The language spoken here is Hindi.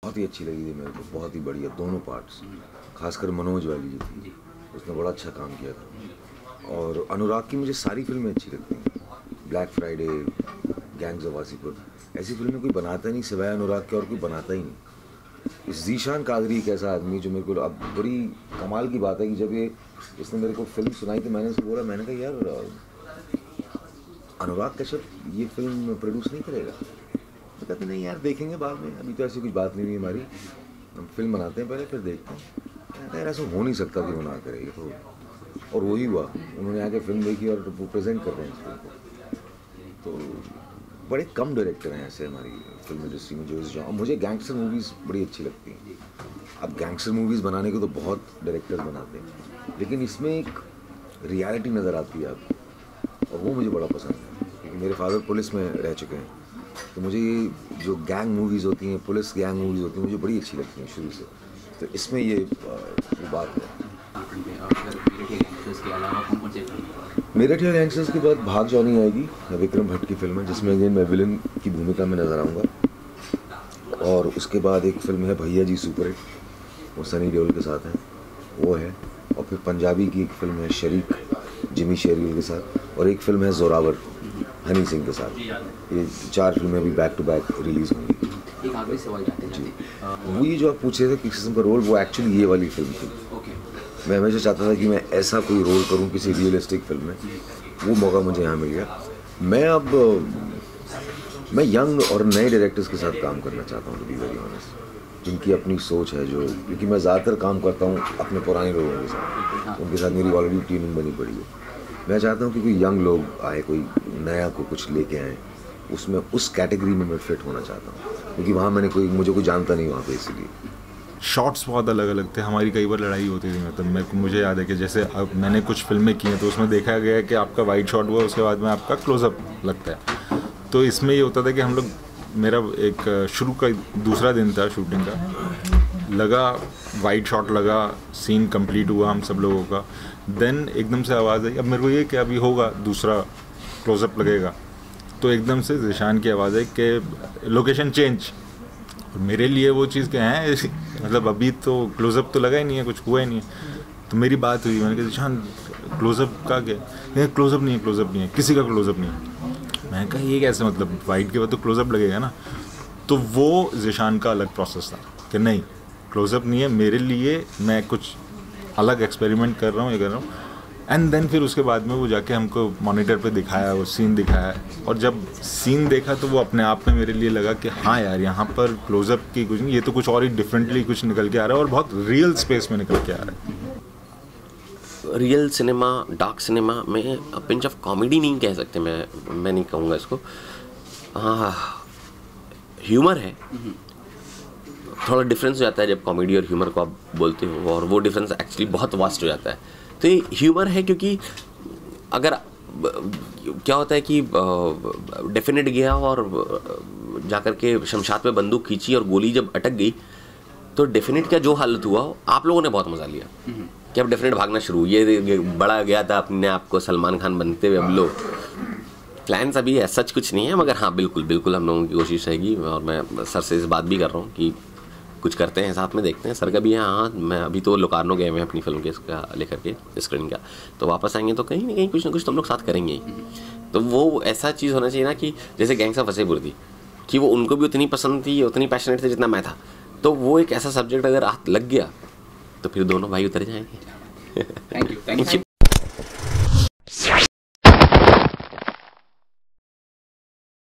बहुत ही अच्छी लगी थी मेरे को, बहुत ही बढ़िया दोनों पार्ट्स, खासकर मनोज वाली जो थी उसने बड़ा अच्छा काम किया था। और अनुराग की मुझे सारी फिल्में अच्छी लगती हैं, black Friday, gangs of Wasseypur, ऐसी फिल्में कोई बनाता नहीं सिवाय अनुराग के, और कोई बनाता ही नहीं। इस ज़ीशान कादरी एक ऐसा आदमी जो मेरे को अब बड़ी कमाल की बात है कि जब ये इसने मेरे को फिल्म सुनाई थी, मैंने उसको बोला, मैंने कहा यार अनुराग कश्यप ये फिल्म प्रोड्यूस नहीं करेगा? तो कहते नहीं यार देखेंगे बाद में, अभी तो ऐसी कुछ बात नहीं हुई हमारी, हम फिल्म बनाते हैं पहले फिर देखते हैं। कहते यार ऐसा हो नहीं सकता कि वो ना करे, तो और वही हुआ, उन्होंने आके फिल्म देखी और वो प्रेजेंट कर रहे हैं इस फिल्म को। तो बड़े कम डायरेक्टर हैं ऐसे हमारी फिल्म इंडस्ट्री में जो इस जॉनर, मुझे गैंगस्टर मूवीज़ बड़ी अच्छी लगती हैं। अब गैंगस्टर मूवीज़ बनाने को तो बहुत डायरेक्टर्स बनाते हैं, लेकिन इसमें एक रियलिटी नज़र आती है आपको, और वो मुझे बड़ा पसंद है क्योंकि मेरे फादर पुलिस में रह चुके हैं। तो मुझे ये जो गैंग मूवीज़ होती हैं, पुलिस गैंग मूवीज़ होती हैं, मुझे बड़ी अच्छी लगती हैं शुरू से। तो इसमें ये बात है। मेरठ या गैंगस्टर्स के बाद भाग जॉनी आएगी, विक्रम भट्ट की फिल्म है, जिसमें अगेन मैं विलन की भूमिका में नज़र आऊँगा। और उसके बाद एक फिल्म है भैया जी सुपर हिट, वो सनी देओल के साथ है, वो है। और फिर पंजाबी की एक फिल्म है शरीक, जिमी शेरगिल के साथ। और एक फिल्म है जोरावर, हनी सिंह के साथ। ये 4 फिल्में अभी बैक टू बैक रिलीज़ होंगी। एक आखिरी सवाल जी, वो ये जो आप पूछ रहे थे किस किस्म का रोल, वो एक्चुअली ये वाली फिल्म थी। मैं हमेशा चाहता था कि मैं ऐसा कोई रोल करूं किसी रियलिस्टिक फिल्म में, वो मौका मुझे यहाँ मिल गया। मैं यंग और नए डायरेक्टर्स के साथ काम करना चाहता हूँ, टू बी वेरी ऑनेस्ट, जिनकी अपनी सोच है, जो क्योंकि मैं ज़्यादातर काम करता हूँ अपने पुराने लोगों के साथ, उनके साथ मेरी ऑलरेडी टीम बनी पड़ी है। मैं चाहता हूँ कि कोई यंग लोग आए, कोई नया को कुछ लेके आए, उसमें उस कैटेगरी में मैं फिट होना चाहता हूँ, क्योंकि वहाँ मुझे कोई जानता नहीं वहाँ पे, इसलिए। शॉट्स बहुत अलग अलग थे, हमारी कई बार लड़ाई होती थी। मतलब मुझे याद है कि जैसे अब मैंने कुछ फिल्में की हैं तो उसमें देखा गया है कि आपका वाइड शॉट हुआ, उसके बाद में आपका क्लोजअप लगता है। तो इसमें ये होता था कि हम लोग, मेरा एक शुरू का दूसरा दिन था शूटिंग का, लगा वाइड शॉट लगा, सीन कंप्लीट हुआ हम सब लोगों का, देन एकदम से आवाज़ आई, अब मेरे को ये कि अभी होगा दूसरा क्लोजअप लगेगा, तो एकदम से ज़ीशान की आवाज़ आई कि लोकेशन चेंज। और मेरे लिए वो चीज़ क्या है, मतलब अभी तो क्लोजअप तो लगा ही नहीं है, कुछ हुआ ही नहीं है। तो मेरी बात हुई, मैंने कहा ज़ीशान क्लोजअप का क्या, क्लोजअप नहीं है, किसी का क्लोजअप नहीं है। मैंने कहा ये कैसे, मतलब वाइड के बाद तो क्लोजअप लगेगा ना। तो वो ज़ीशान का अलग प्रोसेस था कि नहीं क्लोजअप नहीं है, मेरे लिए मैं कुछ अलग एक्सपेरिमेंट कर रहा हूँ, ये कर रहा हूँ। एंड देन फिर उसके बाद में वो जाके हमको मॉनिटर पे दिखाया, वो सीन दिखाया, और जब सीन देखा तो वो अपने आप में मेरे लिए लगा कि हाँ यार, यहाँ पर क्लोजअप की कुछ नहीं, ये तो कुछ और ही डिफरेंटली कुछ निकल के आ रहा है और बहुत रियल स्पेस में निकल के आ रहा है। रियल सिनेमा, डार्क सिनेमा में पिंच ऑफ कॉमेडी नहीं कह सकते, मैं नहीं कहूँगा इसको, हाँ ह्यूमर है। थोड़ा डिफरेंस हो जाता है जब कॉमेडी और ह्यूमर को आप बोलते हो, और वो डिफरेंस एक्चुअली बहुत वास्ट हो जाता है। तो ये ह्यूमर है, क्योंकि अगर क्या होता है कि डेफिनेट गया और जाकर के शमशाद पे बंदूक खींची और गोली जब अटक गई, तो डेफिनेट का जो हालत हुआ, आप लोगों ने बहुत मज़ा लिया कि अब डेफिनेट भागना शुरू, ये बड़ा गया था अपने आप को सलमान खान बनते हुए। हम लोग प्लान्स अभी ऐसा कुछ नहीं है, मगर हाँ बिल्कुल हम लोगों की कोशिश रहेगी, और मैं सर से इस बात भी कर रहा हूँ कि कुछ करते हैं साथ में, देखते हैं। सर का भी है, हाँ मैं अभी तो लोकार्नो गए हुए हैं अपनी फिल्म के इसका लेकर के स्क्रीन का, तो वापस आएंगे तो कहीं ना कहीं कुछ ना कुछ तो हम लोग साथ करेंगे ही। तो वो ऐसा चीज़ होना चाहिए ना कि जैसे गैंग्स ऑफ वासेपुर थी, कि वो उनको भी उतनी पसंद थी, उतनी पैशनेट थी जितना मैं था। तो वो एक ऐसा सब्जेक्ट अगर हाथ लग गया तो फिर दोनों भाई उतर जाएंगे। Thank you.